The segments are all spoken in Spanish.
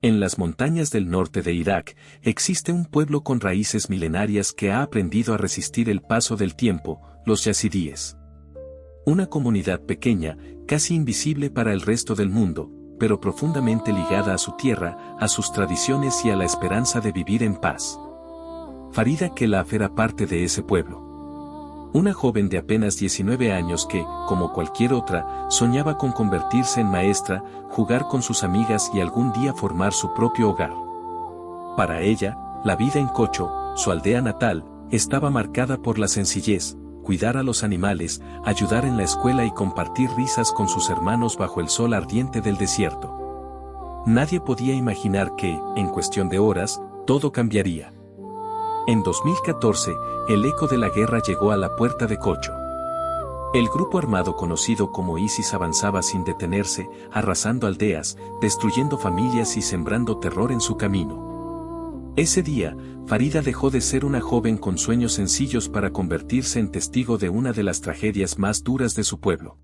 En las montañas del norte de Irak, existe un pueblo con raíces milenarias que ha aprendido a resistir el paso del tiempo, los yazidíes. Una comunidad pequeña, casi invisible para el resto del mundo, pero profundamente ligada a su tierra, a sus tradiciones y a la esperanza de vivir en paz. Farida Khelaf era parte de ese pueblo. Una joven de apenas 19 años que, como cualquier otra, soñaba con convertirse en maestra, jugar con sus amigas y algún día formar su propio hogar. Para ella, la vida en Kocho, su aldea natal, estaba marcada por la sencillez, cuidar a los animales, ayudar en la escuela y compartir risas con sus hermanos bajo el sol ardiente del desierto. Nadie podía imaginar que, en cuestión de horas, todo cambiaría. En 2014, el eco de la guerra llegó a la puerta de Kocho. El grupo armado conocido como ISIS avanzaba sin detenerse, arrasando aldeas, destruyendo familias y sembrando terror en su camino. Ese día, Farida dejó de ser una joven con sueños sencillos para convertirse en testigo de una de las tragedias más duras de su pueblo.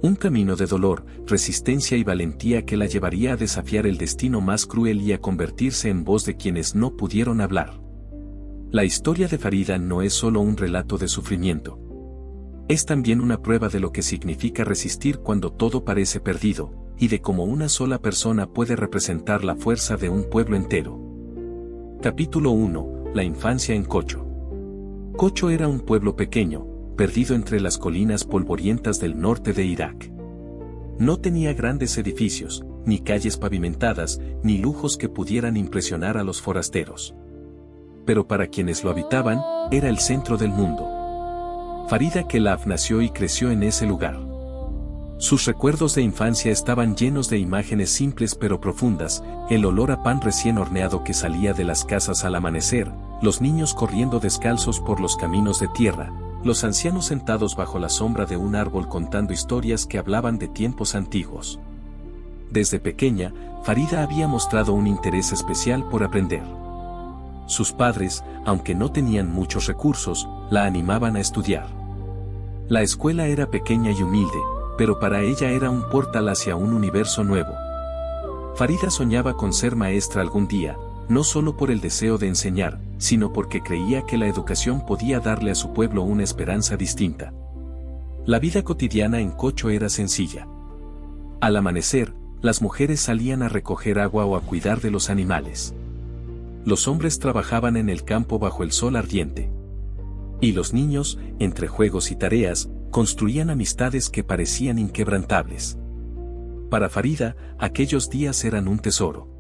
Un camino de dolor, resistencia y valentía que la llevaría a desafiar el destino más cruel y a convertirse en voz de quienes no pudieron hablar. La historia de Farida no es solo un relato de sufrimiento. Es también una prueba de lo que significa resistir cuando todo parece perdido, y de cómo una sola persona puede representar la fuerza de un pueblo entero. Capítulo 1. La infancia en Kocho. Kocho era un pueblo pequeño, perdido entre las colinas polvorientas del norte de Irak. No tenía grandes edificios, ni calles pavimentadas, ni lujos que pudieran impresionar a los forasteros. Pero para quienes lo habitaban, era el centro del mundo. Farida Khelaf nació y creció en ese lugar. Sus recuerdos de infancia estaban llenos de imágenes simples pero profundas, el olor a pan recién horneado que salía de las casas al amanecer, los niños corriendo descalzos por los caminos de tierra, los ancianos sentados bajo la sombra de un árbol contando historias que hablaban de tiempos antiguos. Desde pequeña, Farida había mostrado un interés especial por aprender. Sus padres, aunque no tenían muchos recursos, la animaban a estudiar. La escuela era pequeña y humilde, pero para ella era un portal hacia un universo nuevo. Farida soñaba con ser maestra algún día, no solo por el deseo de enseñar, sino porque creía que la educación podía darle a su pueblo una esperanza distinta. La vida cotidiana en Kocho era sencilla. Al amanecer, las mujeres salían a recoger agua o a cuidar de los animales. Los hombres trabajaban en el campo bajo el sol ardiente. Y los niños, entre juegos y tareas, construían amistades que parecían inquebrantables. Para Farida, aquellos días eran un tesoro.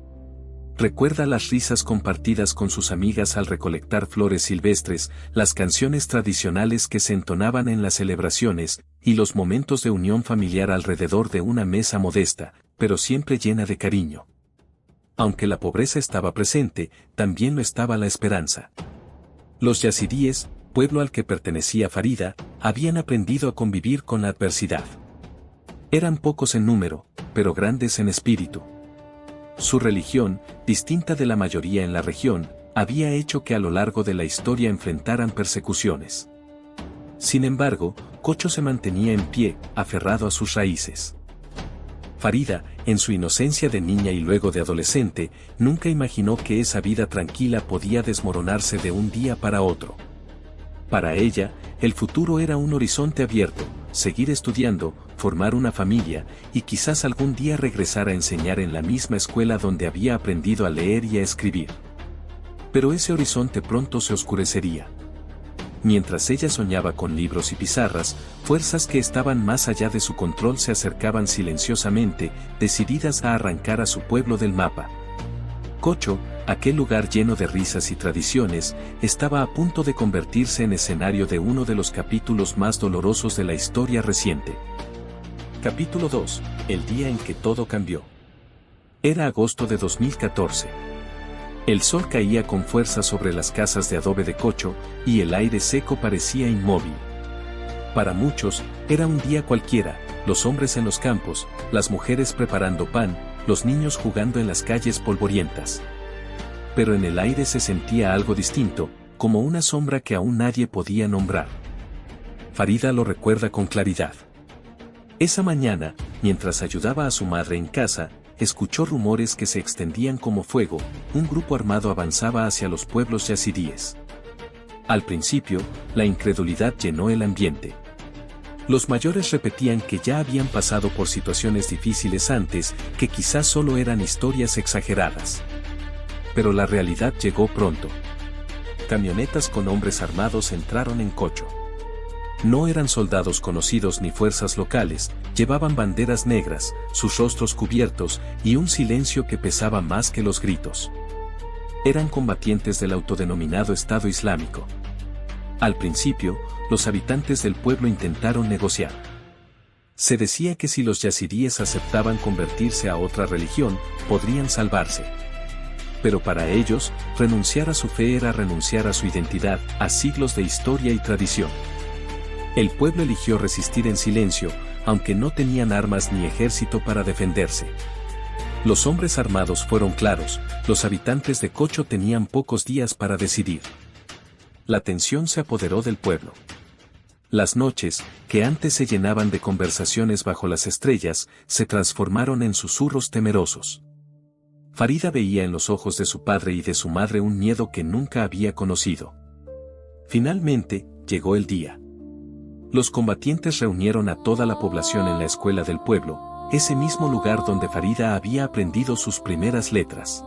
Recuerda las risas compartidas con sus amigas al recolectar flores silvestres, las canciones tradicionales que se entonaban en las celebraciones, y los momentos de unión familiar alrededor de una mesa modesta, pero siempre llena de cariño. Aunque la pobreza estaba presente, también lo estaba la esperanza. Los yazidíes, pueblo al que pertenecía Farida, habían aprendido a convivir con la adversidad. Eran pocos en número, pero grandes en espíritu. Su religión, distinta de la mayoría en la región, había hecho que a lo largo de la historia enfrentaran persecuciones. Sin embargo, Kocho se mantenía en pie, aferrado a sus raíces. Farida, en su inocencia de niña y luego de adolescente, nunca imaginó que esa vida tranquila podía desmoronarse de un día para otro. Para ella, el futuro era un horizonte abierto, seguir estudiando, formar una familia, y quizás algún día regresar a enseñar en la misma escuela donde había aprendido a leer y a escribir. Pero ese horizonte pronto se oscurecería. Mientras ella soñaba con libros y pizarras, fuerzas que estaban más allá de su control se acercaban silenciosamente, decididas a arrancar a su pueblo del mapa. Kocho, aquel lugar lleno de risas y tradiciones, estaba a punto de convertirse en escenario de uno de los capítulos más dolorosos de la historia reciente. Capítulo 2. El día en que todo cambió. Era agosto de 2014. El sol caía con fuerza sobre las casas de adobe de Kocho, y el aire seco parecía inmóvil. Para muchos, era un día cualquiera, los hombres en los campos, las mujeres preparando pan, los niños jugando en las calles polvorientas. Pero en el aire se sentía algo distinto, como una sombra que aún nadie podía nombrar. Farida lo recuerda con claridad. Esa mañana, mientras ayudaba a su madre en casa, escuchó rumores que se extendían como fuego. Un grupo armado avanzaba hacia los pueblos yazidíes. Al principio, la incredulidad llenó el ambiente. Los mayores repetían que ya habían pasado por situaciones difíciles antes, que quizás solo eran historias exageradas. Pero la realidad llegó pronto. Camionetas con hombres armados entraron en Cocho. No eran soldados conocidos ni fuerzas locales, llevaban banderas negras, sus rostros cubiertos, y un silencio que pesaba más que los gritos. Eran combatientes del autodenominado Estado Islámico. Al principio, los habitantes del pueblo intentaron negociar. Se decía que si los yazidíes aceptaban convertirse a otra religión, podrían salvarse. Pero para ellos, renunciar a su fe era renunciar a su identidad, a siglos de historia y tradición. El pueblo eligió resistir en silencio, aunque no tenían armas ni ejército para defenderse. Los hombres armados fueron claros, los habitantes de Cocho tenían pocos días para decidir. La tensión se apoderó del pueblo. Las noches, que antes se llenaban de conversaciones bajo las estrellas, se transformaron en susurros temerosos. Farida veía en los ojos de su padre y de su madre un miedo que nunca había conocido. Finalmente, llegó el día. Los combatientes reunieron a toda la población en la escuela del pueblo, ese mismo lugar donde Farida había aprendido sus primeras letras.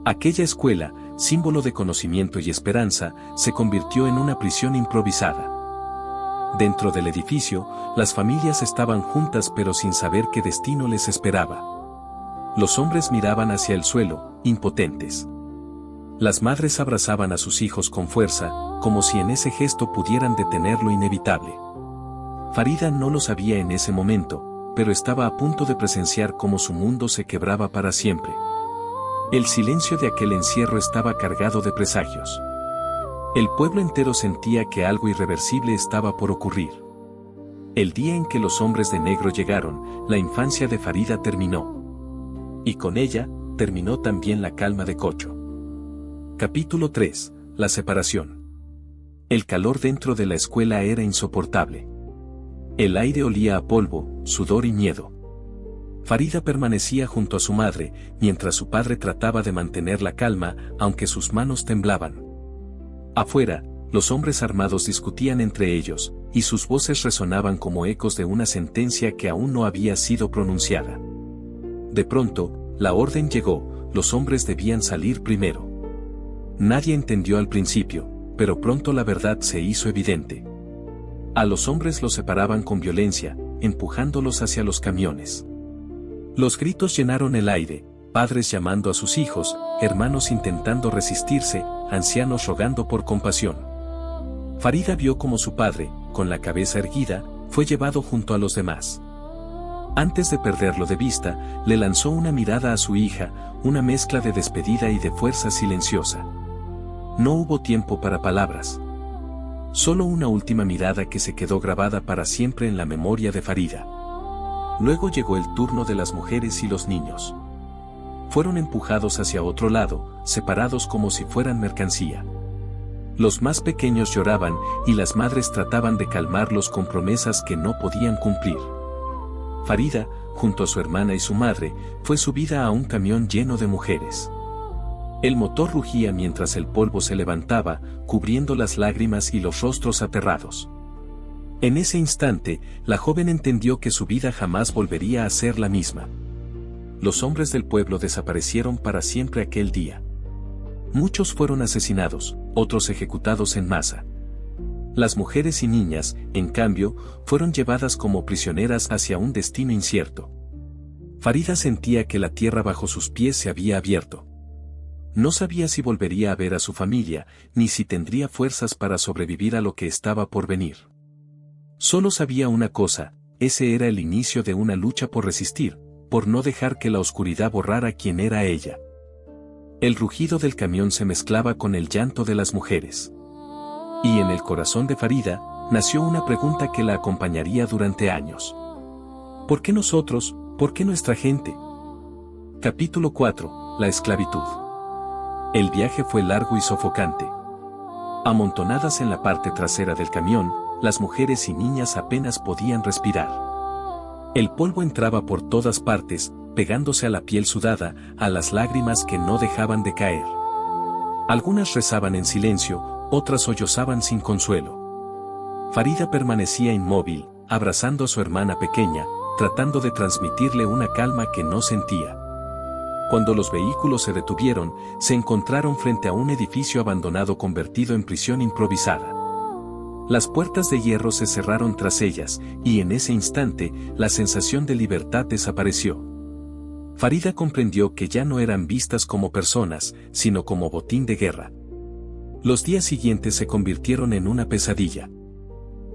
Aquella escuela, símbolo de conocimiento y esperanza, se convirtió en una prisión improvisada. Dentro del edificio, las familias estaban juntas pero sin saber qué destino les esperaba. Los hombres miraban hacia el suelo, impotentes. Las madres abrazaban a sus hijos con fuerza, como si en ese gesto pudieran detener lo inevitable. Farida no lo sabía en ese momento, pero estaba a punto de presenciar cómo su mundo se quebraba para siempre. El silencio de aquel encierro estaba cargado de presagios. El pueblo entero sentía que algo irreversible estaba por ocurrir. El día en que los hombres de negro llegaron, la infancia de Farida terminó. Y con ella, terminó también la calma de Cocho. Capítulo 3. La separación. El calor dentro de la escuela era insoportable. El aire olía a polvo, sudor y miedo. Farida permanecía junto a su madre, mientras su padre trataba de mantener la calma, aunque sus manos temblaban. Afuera, los hombres armados discutían entre ellos, y sus voces resonaban como ecos de una sentencia que aún no había sido pronunciada. De pronto, la orden llegó, los hombres debían salir primero. Nadie entendió al principio, pero pronto la verdad se hizo evidente. A los hombres los separaban con violencia, empujándolos hacia los camiones. Los gritos llenaron el aire, padres llamando a sus hijos, hermanos intentando resistirse, ancianos rogando por compasión. Farida vio como su padre, con la cabeza erguida, fue llevado junto a los demás. Antes de perderlo de vista, le lanzó una mirada a su hija, una mezcla de despedida y de fuerza silenciosa. No hubo tiempo para palabras. Solo una última mirada que se quedó grabada para siempre en la memoria de Farida. Luego llegó el turno de las mujeres y los niños. Fueron empujados hacia otro lado, separados como si fueran mercancía. Los más pequeños lloraban, y las madres trataban de calmarlos con promesas que no podían cumplir. Farida, junto a su hermana y su madre, fue subida a un camión lleno de mujeres. El motor rugía mientras el polvo se levantaba, cubriendo las lágrimas y los rostros aterrados. En ese instante, la joven entendió que su vida jamás volvería a ser la misma. Los hombres del pueblo desaparecieron para siempre aquel día. Muchos fueron asesinados, otros ejecutados en masa. Las mujeres y niñas, en cambio, fueron llevadas como prisioneras hacia un destino incierto. Farida sentía que la tierra bajo sus pies se había abierto. No sabía si volvería a ver a su familia, ni si tendría fuerzas para sobrevivir a lo que estaba por venir. Solo sabía una cosa, ese era el inicio de una lucha por resistir, por no dejar que la oscuridad borrara quién era ella. El rugido del camión se mezclaba con el llanto de las mujeres. Y en el corazón de Farida, nació una pregunta que la acompañaría durante años. ¿Por qué nosotros? ¿Por qué nuestra gente? Capítulo 4. La esclavitud. El viaje fue largo y sofocante. Amontonadas en la parte trasera del camión, las mujeres y niñas apenas podían respirar. El polvo entraba por todas partes, pegándose a la piel sudada, a las lágrimas que no dejaban de caer. Algunas rezaban en silencio, otras sollozaban sin consuelo. Farida permanecía inmóvil, abrazando a su hermana pequeña, tratando de transmitirle una calma que no sentía. Cuando los vehículos se detuvieron, se encontraron frente a un edificio abandonado convertido en prisión improvisada. Las puertas de hierro se cerraron tras ellas, y en ese instante, la sensación de libertad desapareció. Farida comprendió que ya no eran vistas como personas, sino como botín de guerra. Los días siguientes se convirtieron en una pesadilla.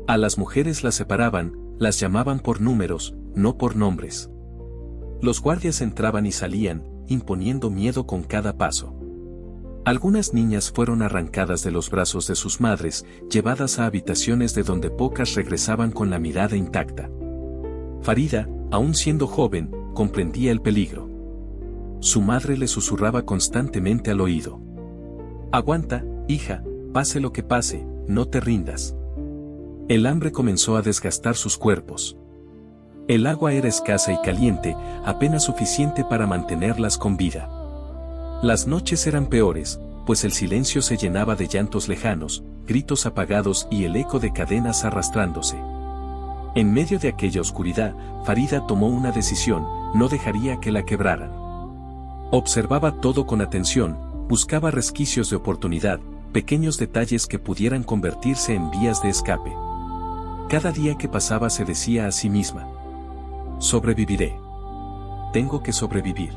A las mujeres las separaban, las llamaban por números, no por nombres. Los guardias entraban y salían, imponiendo miedo con cada paso. Algunas niñas fueron arrancadas de los brazos de sus madres, llevadas a habitaciones de donde pocas regresaban con la mirada intacta. Farida, aún siendo joven, comprendía el peligro. Su madre le susurraba constantemente al oído: «Aguanta, hija, pase lo que pase, no te rindas». El hambre comenzó a desgastar sus cuerpos. El agua era escasa y caliente, apenas suficiente para mantenerlas con vida. Las noches eran peores, pues el silencio se llenaba de llantos lejanos, gritos apagados y el eco de cadenas arrastrándose. En medio de aquella oscuridad, Farida tomó una decisión: no dejaría que la quebraran. Observaba todo con atención, buscaba resquicios de oportunidad, pequeños detalles que pudieran convertirse en vías de escape. Cada día que pasaba se decía a sí misma: «Sobreviviré. Tengo que sobrevivir».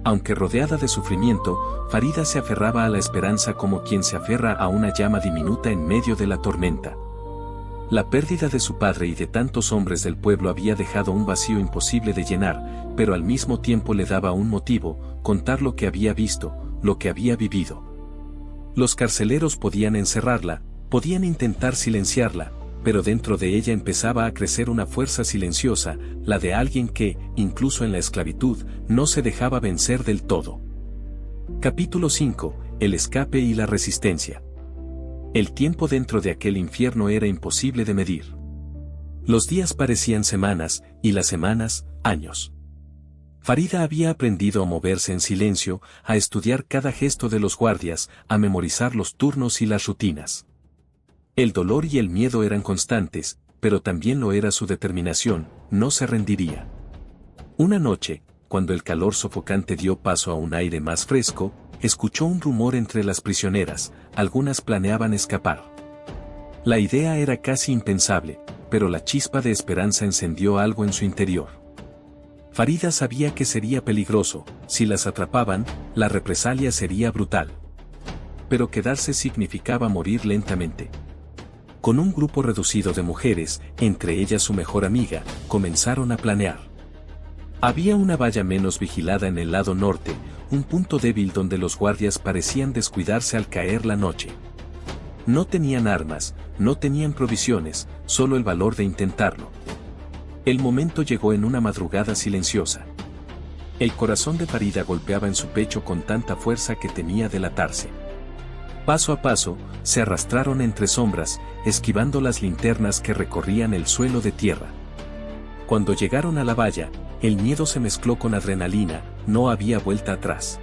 Aunque rodeada de sufrimiento, Farida se aferraba a la esperanza como quien se aferra a una llama diminuta en medio de la tormenta. La pérdida de su padre y de tantos hombres del pueblo había dejado un vacío imposible de llenar, pero al mismo tiempo le daba un motivo: contar lo que había visto, lo que había vivido. Los carceleros podían encerrarla, podían intentar silenciarla, pero dentro de ella empezaba a crecer una fuerza silenciosa, la de alguien que, incluso en la esclavitud, no se dejaba vencer del todo. Capítulo 5. El escape y la resistencia. El tiempo dentro de aquel infierno era imposible de medir. Los días parecían semanas, y las semanas, años. Farida había aprendido a moverse en silencio, a estudiar cada gesto de los guardias, a memorizar los turnos y las rutinas. El dolor y el miedo eran constantes, pero también lo era su determinación: no se rendiría. Una noche, cuando el calor sofocante dio paso a un aire más fresco, escuchó un rumor entre las prisioneras: algunas planeaban escapar. La idea era casi impensable, pero la chispa de esperanza encendió algo en su interior. Farida sabía que sería peligroso: si las atrapaban, la represalia sería brutal. Pero quedarse significaba morir lentamente. Con un grupo reducido de mujeres, entre ellas su mejor amiga, comenzaron a planear. Había una valla menos vigilada en el lado norte, un punto débil donde los guardias parecían descuidarse al caer la noche. No tenían armas, no tenían provisiones, solo el valor de intentarlo. El momento llegó en una madrugada silenciosa. El corazón de Farida golpeaba en su pecho con tanta fuerza que temía delatarse. Paso a paso, se arrastraron entre sombras, esquivando las linternas que recorrían el suelo de tierra. Cuando llegaron a la valla, el miedo se mezcló con adrenalina: no había vuelta atrás.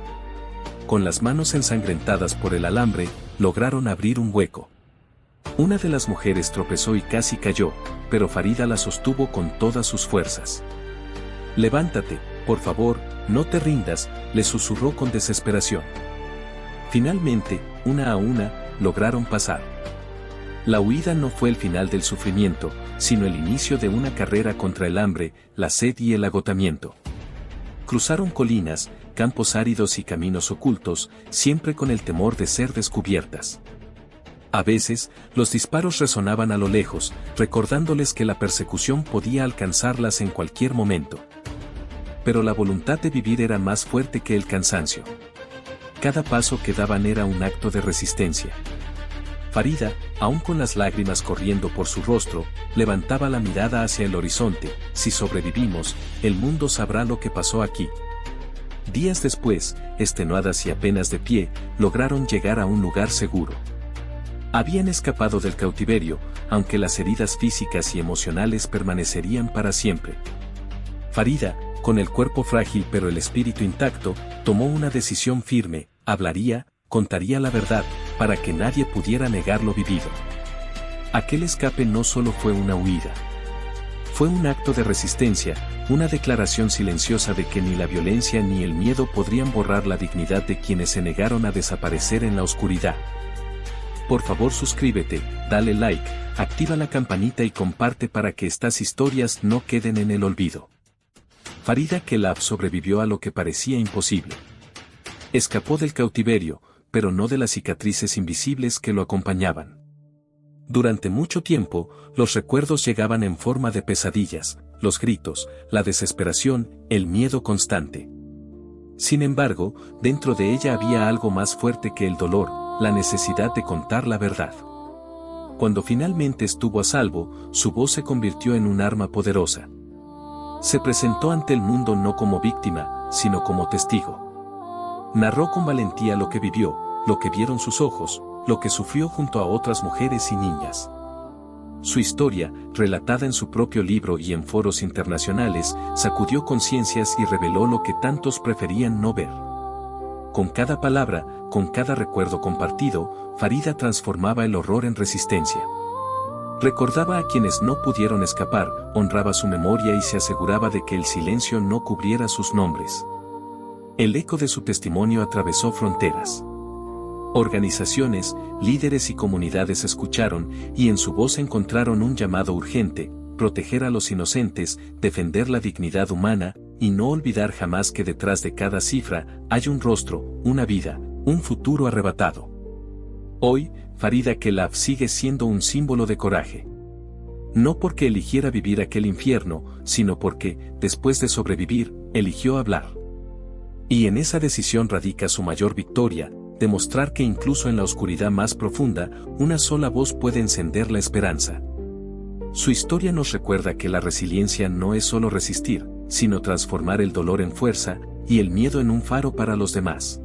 Con las manos ensangrentadas por el alambre, lograron abrir un hueco. Una de las mujeres tropezó y casi cayó, pero Farida la sostuvo con todas sus fuerzas. «Levántate, por favor, no te rindas», le susurró con desesperación. Finalmente, una a una, lograron pasar. La huida no fue el final del sufrimiento, sino el inicio de una carrera contra el hambre, la sed y el agotamiento. Cruzaron colinas, campos áridos y caminos ocultos, siempre con el temor de ser descubiertas. A veces, los disparos resonaban a lo lejos, recordándoles que la persecución podía alcanzarlas en cualquier momento. Pero la voluntad de vivir era más fuerte que el cansancio. Cada paso que daban era un acto de resistencia. Farida, aún con las lágrimas corriendo por su rostro, levantaba la mirada hacia el horizonte: «Si sobrevivimos, el mundo sabrá lo que pasó aquí». Días después, extenuadas y apenas de pie, lograron llegar a un lugar seguro. Habían escapado del cautiverio, aunque las heridas físicas y emocionales permanecerían para siempre. Farida, con el cuerpo frágil pero el espíritu intacto, tomó una decisión firme: hablaría, contaría la verdad, para que nadie pudiera negar lo vivido. Aquel escape no solo fue una huida. Fue un acto de resistencia, una declaración silenciosa de que ni la violencia ni el miedo podrían borrar la dignidad de quienes se negaron a desaparecer en la oscuridad. Por favor, suscríbete, dale like, activa la campanita y comparte para que estas historias no queden en el olvido. Farida Khelaf sobrevivió a lo que parecía imposible. Escapó del cautiverio, pero no de las cicatrices invisibles que lo acompañaban. Durante mucho tiempo, los recuerdos llegaban en forma de pesadillas, los gritos, la desesperación, el miedo constante. Sin embargo, dentro de ella había algo más fuerte que el dolor, la necesidad de contar la verdad. Cuando finalmente estuvo a salvo, su voz se convirtió en un arma poderosa. Se presentó ante el mundo no como víctima, sino como testigo. Narró con valentía lo que vivió, lo que vieron sus ojos, lo que sufrió junto a otras mujeres y niñas. Su historia, relatada en su propio libro y en foros internacionales, sacudió conciencias y reveló lo que tantos preferían no ver. Con cada palabra, con cada recuerdo compartido, Farida transformaba el horror en resistencia. Recordaba a quienes no pudieron escapar, honraba su memoria y se aseguraba de que el silencio no cubriera sus nombres. El eco de su testimonio atravesó fronteras. Organizaciones, líderes y comunidades escucharon, y en su voz encontraron un llamado urgente: proteger a los inocentes, defender la dignidad humana, y no olvidar jamás que detrás de cada cifra hay un rostro, una vida, un futuro arrebatado. Hoy, Farida Khelaf sigue siendo un símbolo de coraje. No porque eligiera vivir aquel infierno, sino porque, después de sobrevivir, eligió hablar. Y en esa decisión radica su mayor victoria: demostrar que incluso en la oscuridad más profunda, una sola voz puede encender la esperanza. Su historia nos recuerda que la resiliencia no es solo resistir, sino transformar el dolor en fuerza, y el miedo en un faro para los demás.